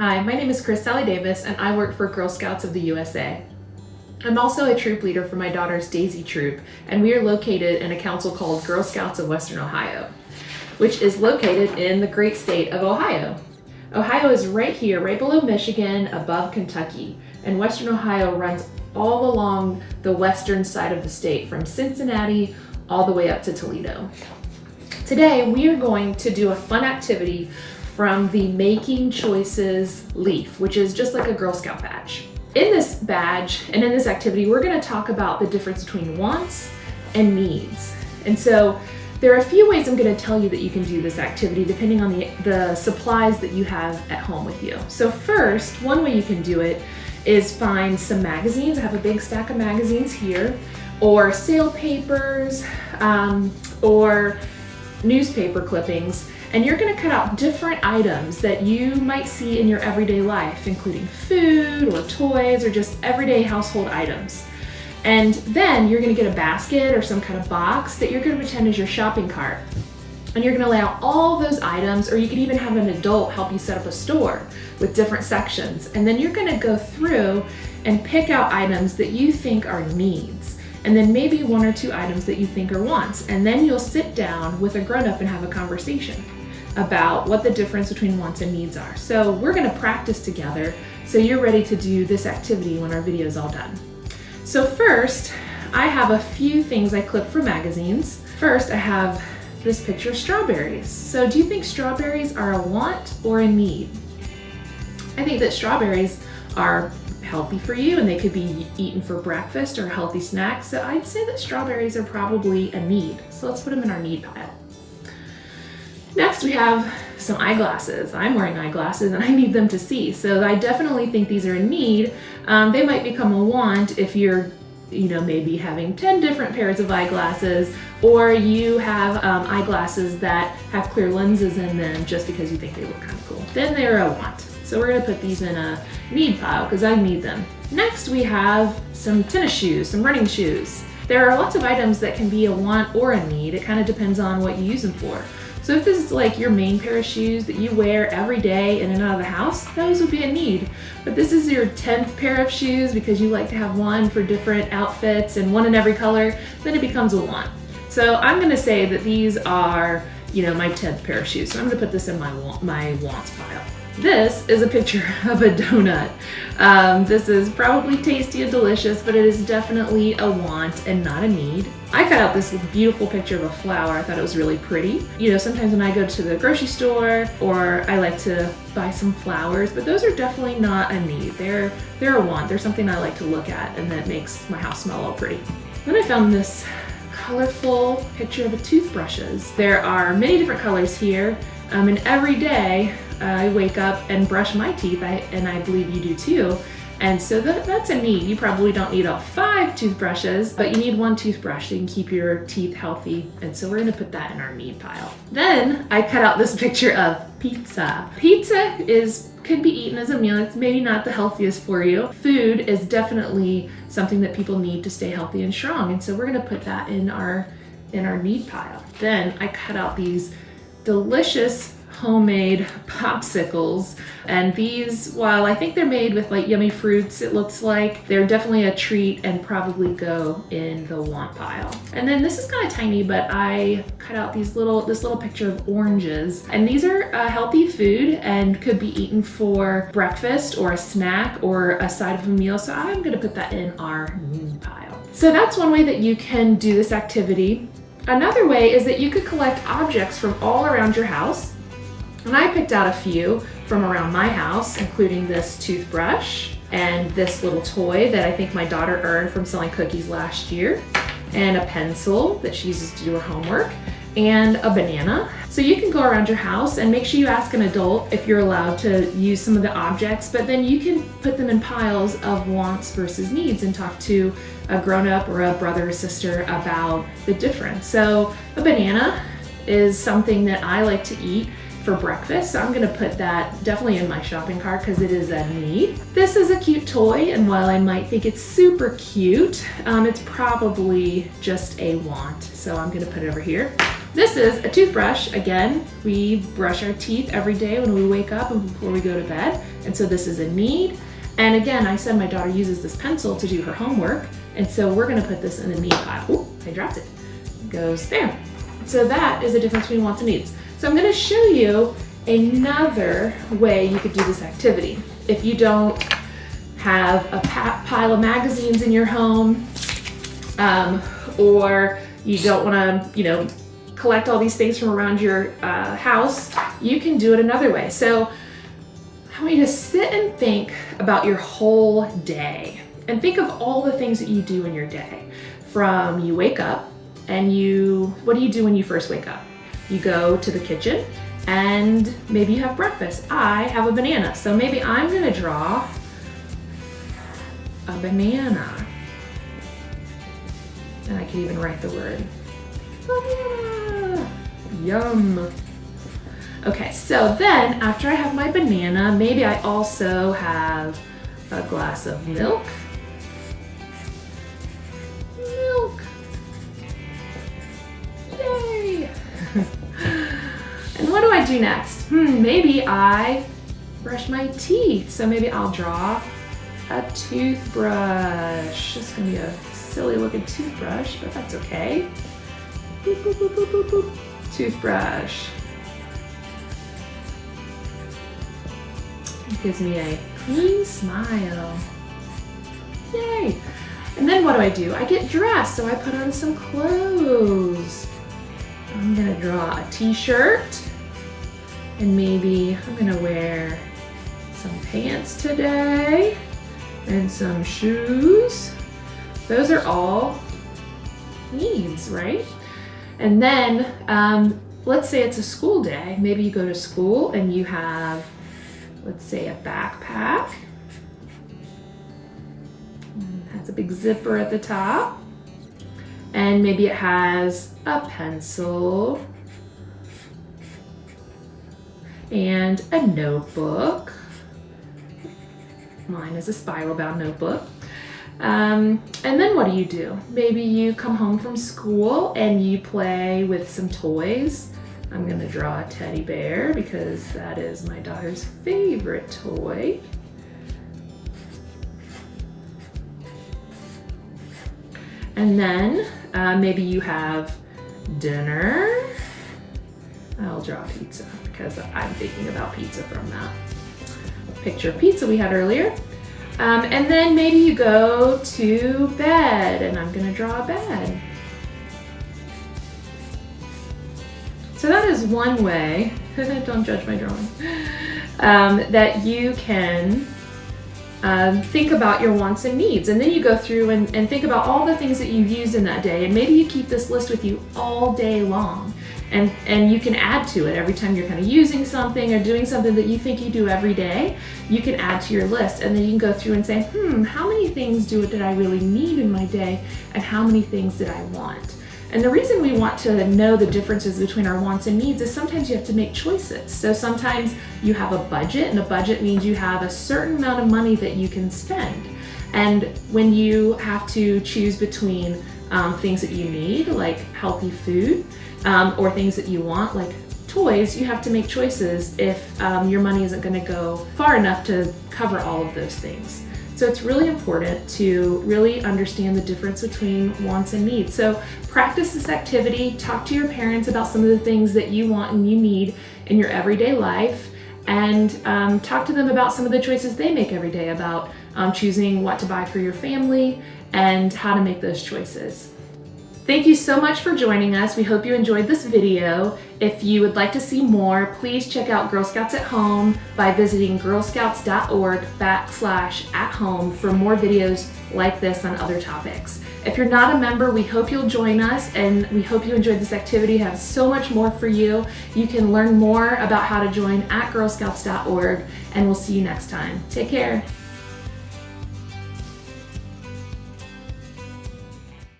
Hi, my name is Chris Sally Davis and I work for Girl Scouts of the USA. I'm also a troop leader for my daughter's Daisy troop, and we are located in a council called Girl Scouts of Western Ohio, which is located in the great state of Ohio. Ohio is right here, right below Michigan, above Kentucky, and Western Ohio runs all along the western side of the state from Cincinnati all the way up to Toledo. Today we are going to do a fun activity from the Making Choices leaf, which is just like a Girl Scout badge. In this badge and in this activity, we're going to talk about the difference between wants and needs. And so there are a few ways I'm going to tell you that you can do this activity depending on the supplies that you have at home with you. So first, one way you can do it is find some magazines. I have a big stack of magazines here, or sale papers, or newspaper clippings, and you're going to cut out different items that you might see in your everyday life, including food or toys or just everyday household items. And then you're going to get a basket or some kind of box that you're going to pretend is your shopping cart. And you're going to lay out all those items, or you could even have an adult help you set up a store with different sections. And then you're going to go through and pick out items that you think are needs, and then maybe one or two items that you think are wants. And then you'll sit down with a grown-up and have a conversation about what the difference between wants and needs are. So we're going to practice together so you're ready to do this activity when our video is all done. So first, I have a few things I clipped from magazines. First, I have this picture of strawberries. So do you think strawberries are a want or a need? I think that strawberries are healthy for you and they could be eaten for breakfast or a healthy snack. So I'd say that strawberries are probably a need. So let's put them in our need pile. Next, we have some eyeglasses. I'm wearing eyeglasses and I need them to see. So I definitely think these are a need. They might become a want if you're maybe having 10 different pairs of eyeglasses, or you have eyeglasses that have clear lenses in them just because you think they look kind of cool. Then they're a want. So we're gonna put these in a need pile because I need them. Next, we have some tennis shoes, some running shoes. There are lots of items that can be a want or a need. It kind of depends on what you use them for. So if this is like your main pair of shoes that you wear every day in and out of the house, those would be a need. But this is your 10th pair of shoes because you like to have one for different outfits and one in every color, then it becomes a want. So I'm gonna say that these are, my 10th pair of shoes. So I'm gonna put this in my wants pile. This is a picture of a donut. This is probably tasty and delicious, but it is definitely a want and not a need. I cut out this beautiful picture of a flower. I thought it was really pretty. Sometimes when I go to the grocery store, or I like to buy some flowers, but those are definitely not a need. They're a want. They're something I like to look at and that makes my house smell all pretty. Then I found this colorful picture of toothbrushes. There are many different colors here, and every day I wake up and brush my teeth, and I believe you do too. And so that's a need. You probably don't need all 5 toothbrushes, but you need 1 toothbrush so you can keep your teeth healthy. And so we're gonna put that in our need pile. Then I cut out this picture of pizza. Pizza could be eaten as a meal. It's maybe not the healthiest for you. Food is definitely something that people need to stay healthy and strong. And so we're gonna put that in our need pile. Then I cut out these delicious homemade popsicles, and these, while I think they're made with like yummy fruits, it looks like they're definitely a treat and probably go in the want pile. And then this is kind of tiny, but I cut out this little picture of oranges, and these are a healthy food and could be eaten for breakfast or a snack or a side of a meal. So I'm going to put that in our need pile. So that's one way that you can do this activity. Another way is that you could collect objects from all around your house. And I picked out a few from around my house, including this toothbrush and this little toy that I think my daughter earned from selling cookies last year, and a pencil that she uses to do her homework, and a banana. So you can go around your house and make sure you ask an adult if you're allowed to use some of the objects, but then you can put them in piles of wants versus needs and talk to a grown-up or a brother or sister about the difference. So a banana is something that I like to eat for breakfast, so I'm gonna put that definitely in my shopping cart because it is a need. This is a cute toy, and while I might think it's super cute, it's probably just a want, so I'm gonna put it over here. This is a toothbrush. Again, we brush our teeth every day when we wake up and before we go to bed. And so this is a need. And again, I said my daughter uses this pencil to do her homework. And so we're gonna put this in the need pile. Oh, I dropped it. It goes there. So that is the difference between wants and needs. So I'm gonna show you another way you could do this activity. If you don't have a pile of magazines in your home, or you don't wanna, collect all these things from around your house, you can do it another way. So I want you to sit and think about your whole day and think of all the things that you do in your day. From you wake up and what do you do when you first wake up? You go to the kitchen and maybe you have breakfast. I have a banana, so maybe I'm gonna draw a banana. And I can even write the word banana. Yum. Okay, so then after I have my banana, maybe I also have a glass of milk. Milk. Yay. And what do I do next? Maybe I brush my teeth. So maybe I'll draw a toothbrush. It's gonna be a silly looking toothbrush, but that's okay. Boop, boop, boop, boop, boop, boop. Toothbrush. It gives me a clean smile. Yay! And then what do? I get dressed, so I put on some clothes. I'm gonna draw a t-shirt, and maybe I'm gonna wear some pants today, and some shoes. Those are all needs, right? And then, let's say it's a school day. Maybe you go to school and you have, let's say, a backpack. It has a big zipper at the top. And maybe it has a pencil and a notebook. Mine is a spiral bound notebook. And then what do? Maybe you come home from school and you play with some toys. I'm gonna draw a teddy bear because that is my daughter's favorite toy. And then maybe you have dinner. I'll draw pizza because I'm thinking about pizza from that picture of pizza we had earlier. And then maybe you go to bed, and I'm gonna draw a bed. So that is one way, don't judge my drawing, that you can think about your wants and needs. And then you go through and think about all the things that you've used in that day, and maybe you keep this list with you all day long. And you can add to it every time you're kind of using something or doing something that you think you do every day. You can add to your list, and then you can go through and say, how many things did I really need in my day, and how many things did I want? And the reason we want to know the differences between our wants and needs is sometimes you have to make choices. So sometimes you have a budget, and a budget means you have a certain amount of money that you can spend. And when you have to choose between things that you need, like healthy food, or things that you want, like toys, you have to make choices if your money isn't going to go far enough to cover all of those things. So it's really important to really understand the difference between wants and needs. So practice this activity, talk to your parents about some of the things that you want and you need in your everyday life, and talk to them about some of the choices they make every day about choosing what to buy for your family and how to make those choices. Thank you so much for joining us. We hope you enjoyed this video. If you would like to see more, please check out Girl Scouts at Home by visiting girlscouts.org/at-home for more videos like this on other topics. If you're not a member, we hope you'll join us, and we hope you enjoyed this activity. We have so much more for you. You can learn more about how to join at girlscouts.org, and we'll see you next time. Take care.